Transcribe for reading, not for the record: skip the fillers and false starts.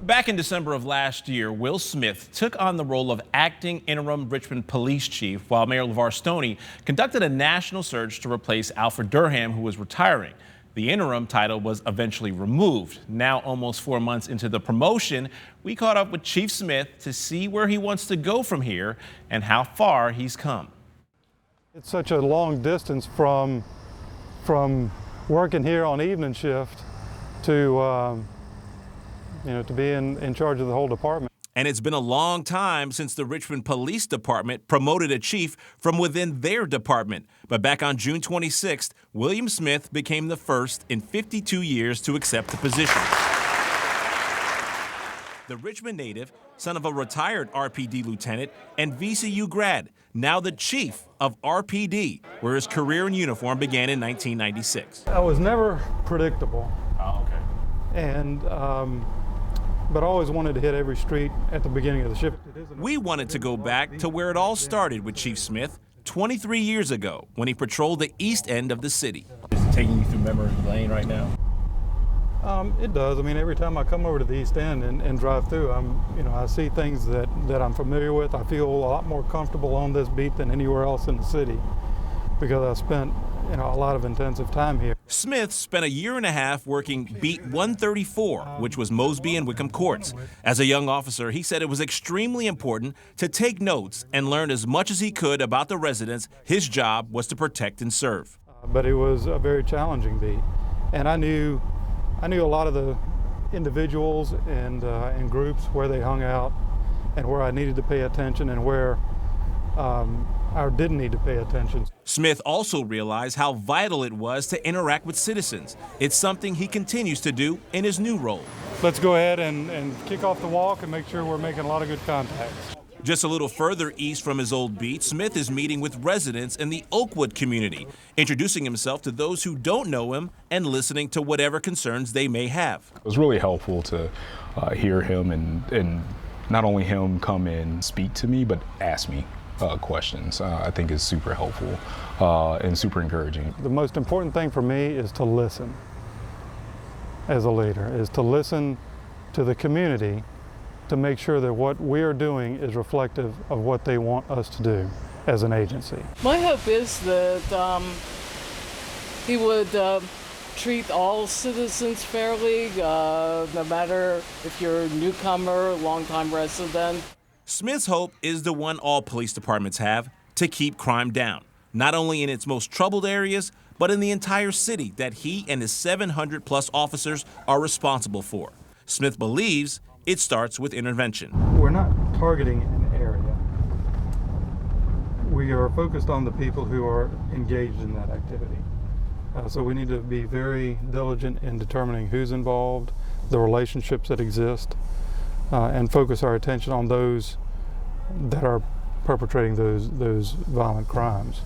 Back in December of last year, Will Smith took on the role of acting interim Richmond police chief while Mayor LeVar Stoney conducted a national search to replace Alfred Durham, who was retiring. The interim title was eventually removed. Now, almost 4 months into the promotion, we caught up with Chief Smith to see where he wants to go from here and how far he's come. It's such a long distance from working here on evening shift to to be in charge of the whole department. And it's been a long time since the Richmond Police Department promoted a chief from within their department. But back on June 26th, William Smith became the first in 52 years to accept the position. The Richmond native, son of a retired RPD lieutenant and VCU grad, now the chief of RPD, where his career in uniform began in 1996. I was never predictable. Oh, okay. And but I always wanted to hit every street at the beginning of the shift. We wanted to go back to where it all started with Chief Smith 23 years ago when he patrolled the east end of the city. Is it taking you through memory lane right now? It does. I mean, every time I come over to the east end and drive through, I see things that I'm familiar with. I feel a lot more comfortable on this beat than anywhere else in the city because I spent a lot of intensive time here. Smith spent a year and a half working Beat 134, which was Mosby and Wickham courts. As a young officer, he said it was extremely important to take notes and learn as much as he could about the residents his job was to protect and serve. But it was a very challenging beat, and I knew a lot of the individuals and groups where they hung out and where I needed to pay attention and where I didn't need to pay attention. Smith also realized how vital it was to interact with citizens. It's something he continues to do in his new role. Let's go ahead and kick off the walk and make sure we're making a lot of good contacts. Just a little further east from his old beat, Smith is meeting with residents in the Oakwood community, introducing himself to those who don't know him and listening to whatever concerns they may have. It was really helpful to hear him and not only him come and speak to me, but ask me questions. I think is super helpful and super encouraging. The most important thing for me is to listen as a leader, is to listen to the community to make sure that what we are doing is reflective of what they want us to do as an agency. My hope is that he would treat all citizens fairly, no matter if you're a newcomer, longtime resident. Smith's hope is the one all police departments have, to keep crime down, not only in its most troubled areas, but in the entire city that he and his 700-plus officers are responsible for. Smith believes it starts with intervention. We're not targeting an area. We are focused on the people who are engaged in that activity. So we need to be very diligent in determining who's involved, the relationships that exist, and focus our attention on those that are perpetrating those violent crimes.